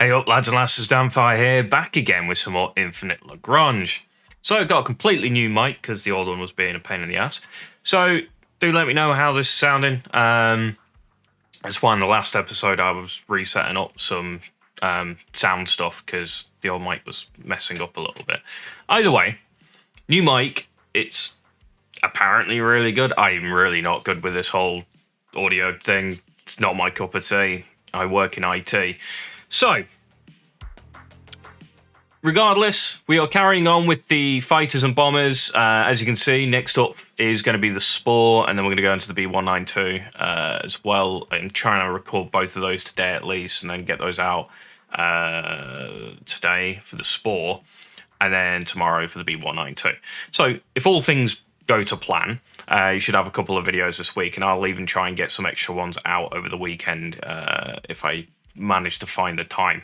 Hey up lads and lasses, Damphyre here, back again with some more Infinite Lagrange. So I've got a completely new mic because the old one was being a pain in the ass. So do let me know how this is sounding. That's why in the last episode I was resetting up some sound stuff because the old mic was messing up a little bit. Either way, new mic, it's apparently really good. I'm really not good with this whole audio thing. It's not my cup of tea. I work in IT. So, regardless, we are carrying on with the fighters and bombers. As you can see, next up is going to be the Spore, and then we're going to go into the B192 as well. I'm trying to record both of those today at least, and then get those out today for the Spore, and then tomorrow for the B192. So, if all things go to plan, you should have a couple of videos this week, and I'll even try and get some extra ones out over the weekend if I manage to find the time.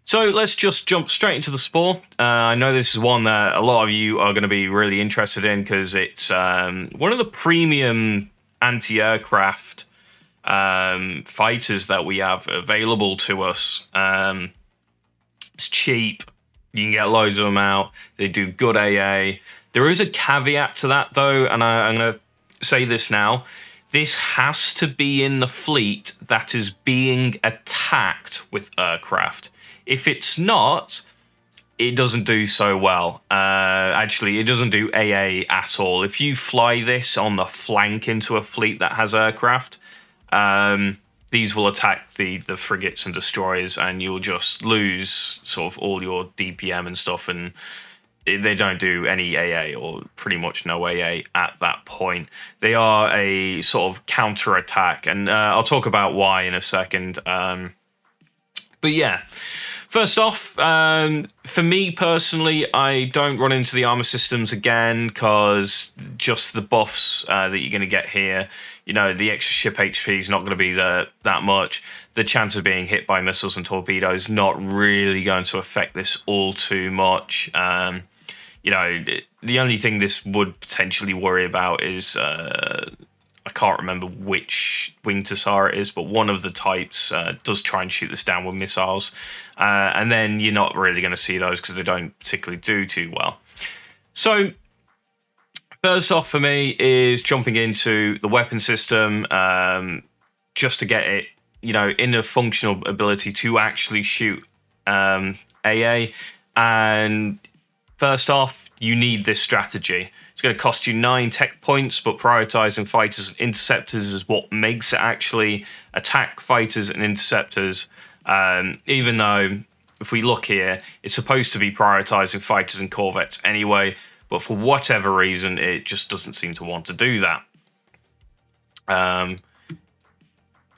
So let's just jump straight into the Spore. I know this is one that a lot of you are going to be really interested in because it's one of the premium anti-aircraft fighters that we have available to us. It's cheap. You can get loads of them out. They do good AA. There is a caveat to that though, and I'm going to say this now. This has to be in the fleet that is being attacked with aircraft. If it's not, it doesn't do so well. Actually, it doesn't do AA at all. If you fly this on the flank into a fleet that has aircraft, these will attack the frigates and destroyers, and you'll just lose sort of all your DPM and stuff, and they don't do any AA or pretty much no AA at that point. They are a sort of counter-attack, and I'll talk about why in a second. But yeah, first off, for me personally, I don't run into the armor systems again because just the buffs that you're going to get here, you know, the extra ship HP is not going to be that much. The chance of being hit by missiles and torpedoes not really going to affect this all too much. You know, the only thing this would potentially worry about is, I can't remember which wing Tassar it is, but one of the types does try and shoot this down with missiles. And then you're not really going to see those because they don't particularly do too well. So, first off for me is jumping into the weapon system just to get it, you know, in a functional ability to actually shoot AA. And first off, you need this strategy. It's going to cost you 9 tech points, but prioritizing fighters and interceptors is what makes it actually attack fighters and interceptors. Even though, if we look here, it's supposed to be prioritizing fighters and corvettes anyway, but for whatever reason, it just doesn't seem to want to do that. I'm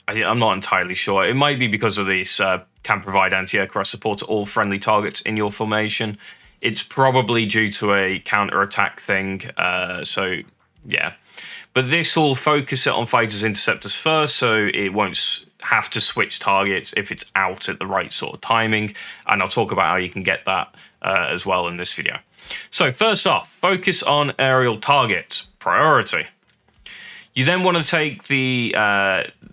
not entirely sure. It might be because of this can provide anti-aircraft support to all friendly targets in your formation. It's probably due to a counter-attack thing, so yeah. But this will focus it on fighters interceptors first, so it won't have to switch targets if it's out at the right sort of timing, and I'll talk about how you can get that as well in this video. So first off, focus on aerial targets, priority. You then want to take the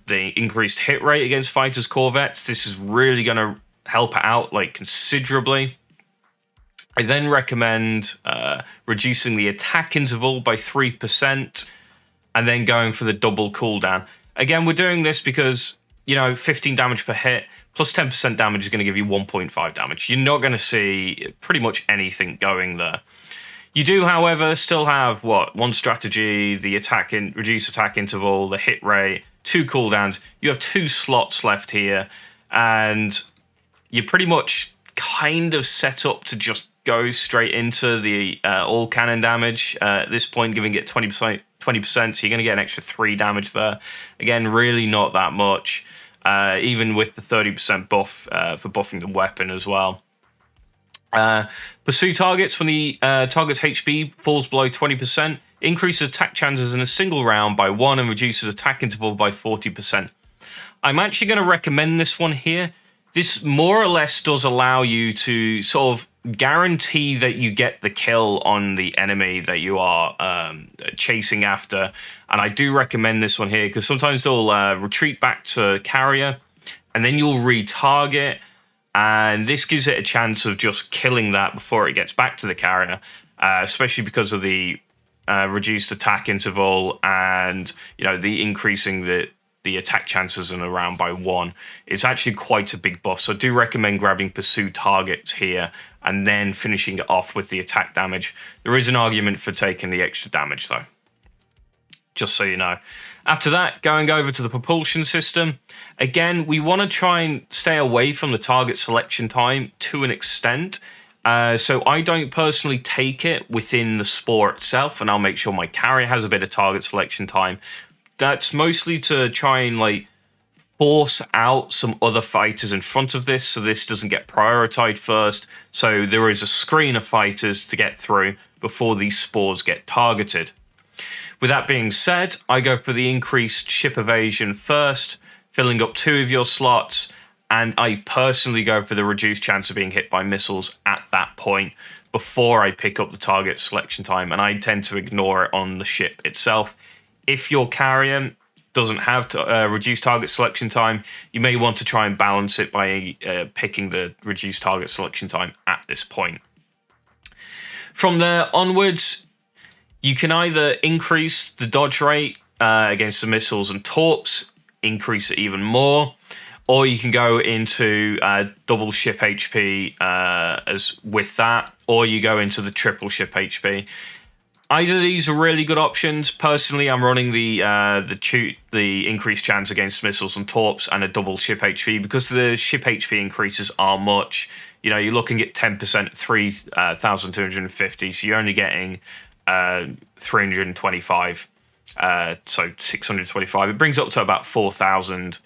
increased hit rate against fighters, corvettes. This is really going to help it out like considerably. I then recommend reducing the attack interval by 3% and then going for the double cooldown. Again, we're doing this because, you know, 15 damage per hit plus 10% damage is going to give you 1.5 damage. You're not going to see pretty much anything going there. You do, however, still have, one strategy, the reduce attack interval, the hit rate, 2 cooldowns. You have 2 slots left here, and you're pretty much kind of set up to just go straight into the all cannon damage at this point, giving it 20%, so you're going to get an extra 3 damage there. Again, really not that much, even with the 30% buff for buffing the weapon as well. Pursue targets when the target's HP falls below 20%, increases attack chances in a single round by 1 and reduces attack interval by 40%. I'm actually going to recommend this one here. This more or less does allow you to sort of guarantee that you get the kill on the enemy that you are chasing after. And I do recommend this one here because sometimes they'll retreat back to carrier and then you'll retarget, and this gives it a chance of just killing that before it gets back to the carrier, especially because of the reduced attack interval and the increasing the attack chances in a round by 1. It's actually quite a big buff, so I do recommend grabbing pursue targets here and then finishing it off with the attack damage. There is an argument for taking the extra damage though, just so you know. After that, going over to the propulsion system, again, we want to try and stay away from the target selection time to an extent. So I don't personally take it within the Spore itself, and I'll make sure my carrier has a bit of target selection time. That's mostly to try and force out some other fighters in front of this, so this doesn't get prioritized first. So there is a screen of fighters to get through before these spores get targeted. With that being said, I go for the increased ship evasion first, filling up 2 of your slots, and I personally go for the reduced chance of being hit by missiles at that point before I pick up the target selection time, and I tend to ignore it on the ship itself. If your carrier doesn't have reduced target selection time, you may want to try and balance it by picking the reduced target selection time at this point. From there onwards, you can either increase the dodge rate against the missiles and torps, increase it even more, or you can go into double ship HP as with that, or you go into the triple ship HP. Either of these are really good options. Personally, I'm running the increased chance against missiles and torps and a double ship HP because the ship HP increases are much. You're looking at 10% at 3,250, so you're only getting 325, so 625. It brings up to about 4,000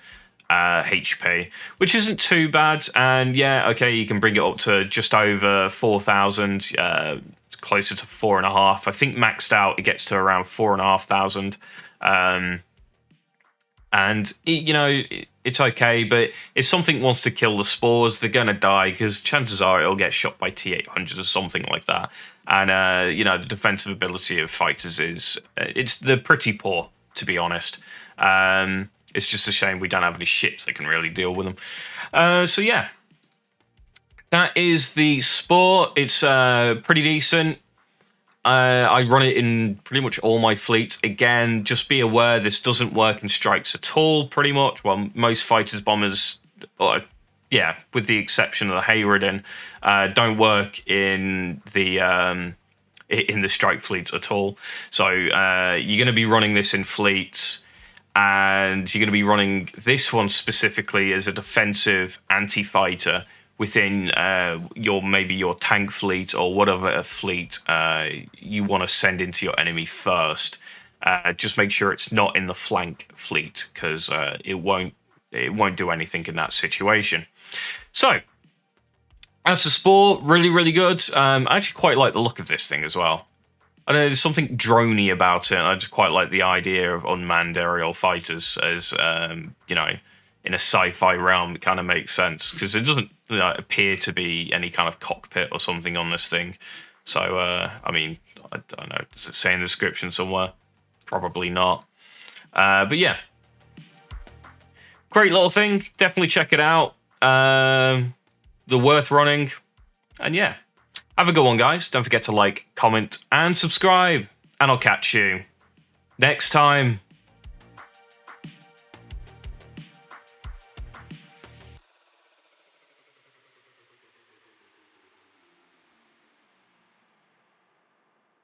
HP, which isn't too bad. And yeah, okay, you can bring it up to just over 4,000. Closer to 4.5. I think maxed out it gets to around 4,500. And it's okay, but if something wants to kill the spores, they're gonna die because chances are it'll get shot by T-800 or something like that. And the defensive ability of fighters they're pretty poor, to be honest. It's just a shame we don't have any ships that can really deal with them. So yeah. That is the Spore. It's pretty decent. I run it in pretty much all my fleets. Again, just be aware this doesn't work in strikes at all, pretty much. Well, most fighters, bombers, with the exception of the Hayridden, don't work in the strike fleets at all. So you're going to be running this in fleets, and you're going to be running this one specifically as a defensive anti-fighter within your tank fleet or whatever fleet you want to send into your enemy first. Just make sure it's not in the flank fleet, because it won't do anything in that situation. So, as for Spore, really, really good. I actually quite like the look of this thing as well. I know there's something droney about it, and I just quite like the idea of unmanned aerial fighters as, in a sci-fi realm. It kind of makes sense, because it doesn't appear to be any kind of cockpit or something on this thing. So, I don't know. Does it say in the description somewhere? Probably not. But yeah. Great little thing. Definitely check it out. They're worth running. And yeah. Have a good one, guys. Don't forget to like, comment, and subscribe. And I'll catch you next time.